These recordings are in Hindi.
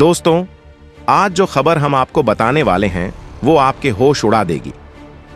दोस्तों, आज जो खबर हम आपको बताने वाले हैं वो आपके होश उड़ा देगी,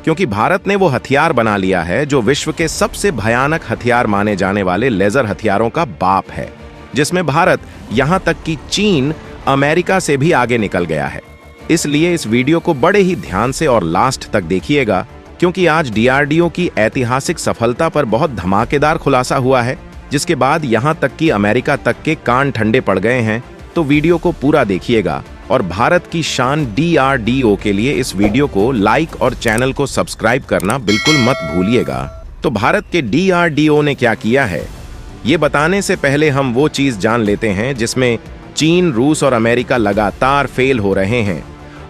क्योंकि भारत ने वो हथियार बना लिया है जो विश्व के सबसे भयानक हथियार माने जाने वाले लेजर हथियारों का बाप है, जिसमें भारत यहां तक कि चीन अमेरिका से भी आगे निकल गया है। इसलिए इस वीडियो को बड़े ही ध्यान से और लास्ट तक देखिएगा, क्योंकि आज डीआरडीओ की ऐतिहासिक सफलता पर बहुत धमाकेदार खुलासा हुआ है, जिसके बाद यहां तक कि अमेरिका तक के कान ठंडे पड़ गए हैं। तो वीडियो को पूरा देखिएगा और भारत की शान डीआरडीओ के लिए इस वीडियो को लाइक और चैनल को सब्सक्राइब करना बिल्कुल मत भूलिएगा। तो भारत के डीआरडीओ ने क्या किया है, ये बताने से पहले हम वो चीज जान लेते हैं जिसमें चीन, रूस और अमेरिका लगातार फेल हो रहे हैं,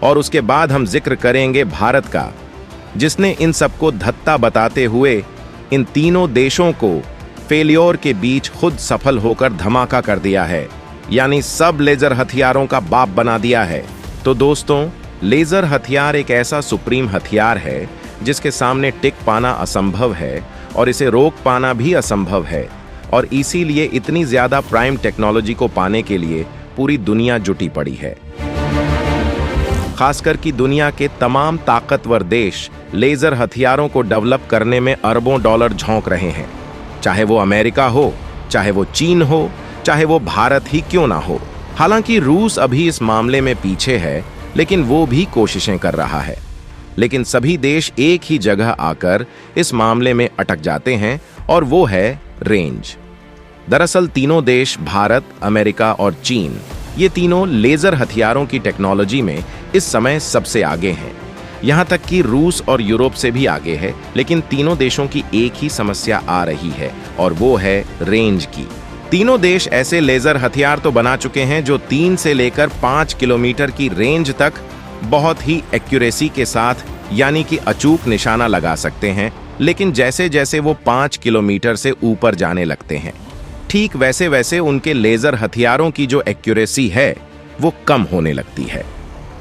और उसके बाद हम जिक्र करेंगे भारत का, जिसने इन सबको धत्ता बताते हुए इन तीनों देशों को फेलियोर के बीच खुद सफल होकर धमाका कर दिया है, यानी सब लेजर हथियारों का बाप बना दिया है। तो दोस्तों, लेजर हथियार एक ऐसा सुप्रीम हथियार है जिसके सामने टिक पाना असंभव है और इसे रोक पाना भी असंभव है, और इसीलिए इतनी ज्यादा प्राइम टेक्नोलॉजी को पाने के लिए पूरी दुनिया जुटी पड़ी है। खासकर कि दुनिया के तमाम ताकतवर देश लेजर हथियारों को डेवलप करने में अरबों डॉलर झोंक रहे हैं, चाहे वो अमेरिका हो, चाहे वो चीन हो, चाहे वो भारत ही क्यों ना हो। हालांकि रूस अभी इस मामले में पीछे है, लेकिन वो भी कोशिशें कर रहा है। लेकिन सभी देश एक ही जगह आकर इस मामले में अटक जाते हैं, और वो है रेंज। दरअसल तीनों देश, भारत, अमेरिका और चीन, ये तीनों लेजर हथियारों की टेक्नोलॉजी में इस समय सबसे आगे हैं। यहां तक कि रूस और यूरोप से भी आगे है, लेकिन तीनों देशों की एक ही समस्या आ रही है, और वो है रेंज की। तीनों देश ऐसे लेजर हथियार तो बना चुके हैं जो 3 से लेकर 5 किलोमीटर की रेंज तक बहुत ही एक्यूरेसी के साथ, यानी कि अचूक निशाना लगा सकते हैं। लेकिन जैसे जैसे वो 5 किलोमीटर से ऊपर जाने लगते हैं, ठीक वैसे वैसे उनके लेजर हथियारों की जो एक्यूरेसी है वो कम होने लगती है।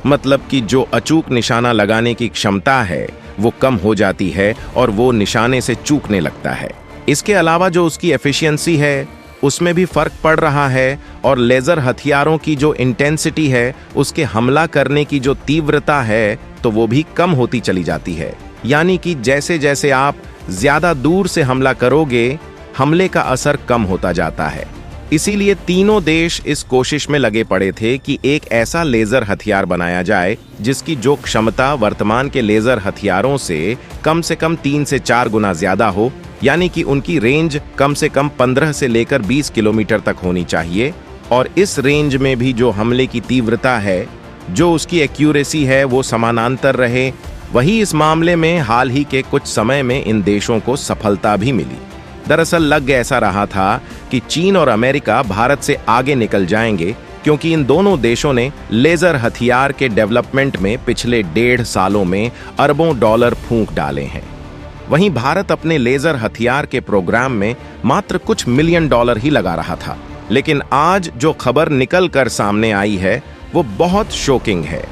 मतलब कि जो अचूक निशाना लगाने की क्षमता है वो कम हो जाती है और वो निशाने से चूकने लगता है। इसके अलावा जो उसकी एफिशिएंसी है उसमें भी फर्क पड़ रहा है, और लेजर हथियारों की जो इंटेंसिटी है, उसके हमला करने की जो तीव्रता है, तो वो भी कम होती चली जाती है। यानी कि जैसे जैसे आप ज्यादा दूर से हमला करोगे, हमले का असर कम होता जाता है। इसीलिए तीनों देश इस कोशिश में लगे पड़े थे कि एक ऐसा लेजर हथियार बनाया जाए जिसकी जो क्षमता वर्तमान के लेजर हथियारों से कम 3 से 4 गुना ज्यादा हो, यानी कि उनकी रेंज कम से कम 15 से लेकर 20 किलोमीटर तक होनी चाहिए। और इस रेंज में भी जो हमले की तीव्रता है, जो उसकी एक्यूरेसी है, वो समानांतर रहे। वही इस मामले में हाल ही के कुछ समय में इन देशों को सफलता भी मिली। दरअसल लग ऐसा रहा था कि चीन और अमेरिका भारत से आगे निकल जाएंगे, क्योंकि इन दोनों देशों ने लेजर हथियार के डेवलपमेंट में पिछले 1.5 सालों में अरबों डॉलर फूंक डाले हैं। वहीं भारत अपने लेजर हथियार के प्रोग्राम में मात्र कुछ मिलियन डॉलर ही लगा रहा था। लेकिन आज जो खबर निकल कर सामने आई है वो बहुत शॉकिंग है,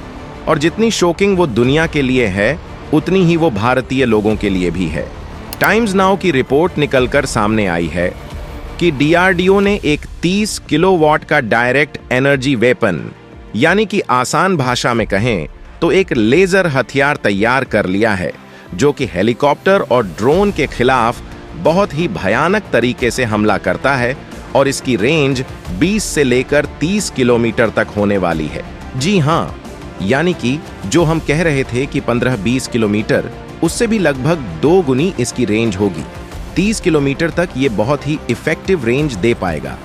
और जितनी शॉकिंग वो दुनिया के लिए है, उतनी ही वो भारतीय लोगों के लिए भी है। टाइम्स नाउ की रिपोर्ट निकलकर सामने आई है कि डीआरडीओ ने एक 30 किलोवाट का डायरेक्ट एनर्जी वेपन, यानी कि आसान भाषा में कहें तो एक लेजर हथियार तैयार कर लिया है, जो कि हेलीकॉप्टर और ड्रोन के खिलाफ बहुत ही भयानक तरीके से हमला करता है, और इसकी रेंज 20 से लेकर 30 किलोमीटर तक होने वाली है। जी हाँ, यानी कि जो हम कह रहे थे कि 15-20 किलोमीटर, उससे भी लगभग 2 गुनी इसकी रेंज होगी। 30 किलोमीटर तक ये बहुत ही इफेक्टिव रेंज दे पाएगा,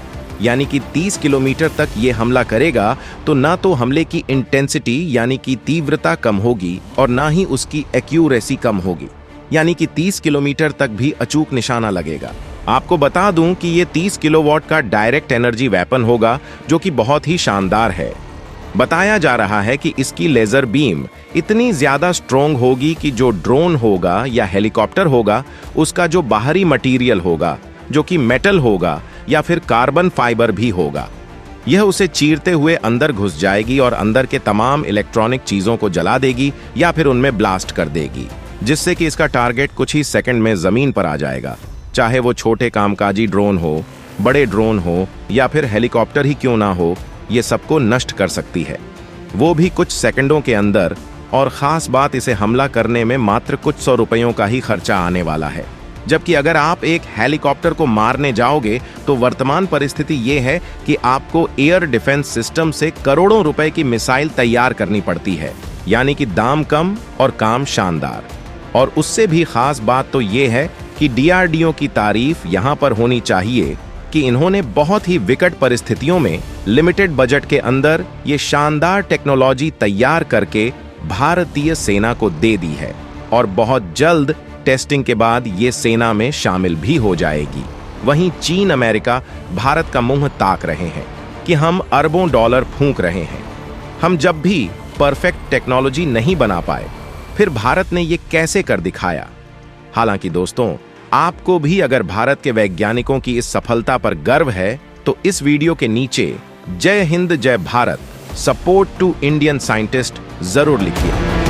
यानी कि 30 किलोमीटर तक ये हमला करेगा तो ना तो हमले की इंटेंसिटी यानी कि तीव्रता कम होगी, और ना ही उसकी एक्यूरेसी कम होगी, यानी कि 30 किलोमीटर तक भी अचूक निशाना लगेगा। आपको बता दूं कि ये 30 किलोवाट का डायरेक्ट एनर्जी वेपन होगा, जो कि बहुत ही शानदार है। बताया जा रहा है कि इसकी लेजर बीम इतनी ज्यादा स्ट्रोंग होगी कि जो ड्रोन होगा या हेलीकॉप्टर होगा, उसका जो बाहरी मटेरियल होगा, जो कि मेटल होगा या फिर कार्बन फाइबर भी होगा, यह उसे चीरते हुए अंदर घुस जाएगी और अंदर के तमाम इलेक्ट्रॉनिक चीजों को जला देगी या फिर उनमें ब्लास्ट कर देगी, जिससे कि इसका टारगेट कुछ ही सेकंड में जमीन पर आ जाएगा। चाहे वो छोटे कामकाजी ड्रोन हो, बड़े ड्रोन हो या फिर हेलीकॉप्टर ही क्यों ना हो, ये सबको नष्ट कर सकती है, वो भी कुछ सेकंडों के अंदर। और खास बात, इसे हमला करने में मात्र कुछ 100 रुपयों का ही खर्चा आने वाला है। जबकि अगर आप एक हेलीकॉप्टर को मारने जाओगे तो वर्तमान परिस्थिति ये है कि आपको एयर डिफेंस सिस्टम से करोड़ों रुपए की मिसाइल तैयार करनी पड़ती है। यानी कि दाम कम और काम शानदार। और उससे भी खास बात तो ये है कि डीआरडीओ की तारीफ यहां पर होनी चाहिए कि इन्होंने बहुत ही विकट परिस्थितियों में लिमिटेड बजट के अंदर ये शानदार टेक्नोलॉजी तैयार करके भारतीय सेना को दे दी है और बहुत जल्द टेस्टिंग के बाद ये सेना में शामिल भी हो जाएगी। वहीं चीन अमेरिका भारत का मुंह ताक रहे हैं कि हम अरबों डॉलर फूंक रहे हैं। हम जब भी परफेक्ट टेक्नोलॉजी नहीं बना पाए, फिर भारत ने ये कैसे कर दिखाया। हालांकि दोस्तों, आपको भी अगर भारत के वैज्ञानिकों की इस सफलता पर गर्व है तो इस वीडियो के नीचे जय हिंद जय Bharat, support to Indian scientist जरूर लिखिए।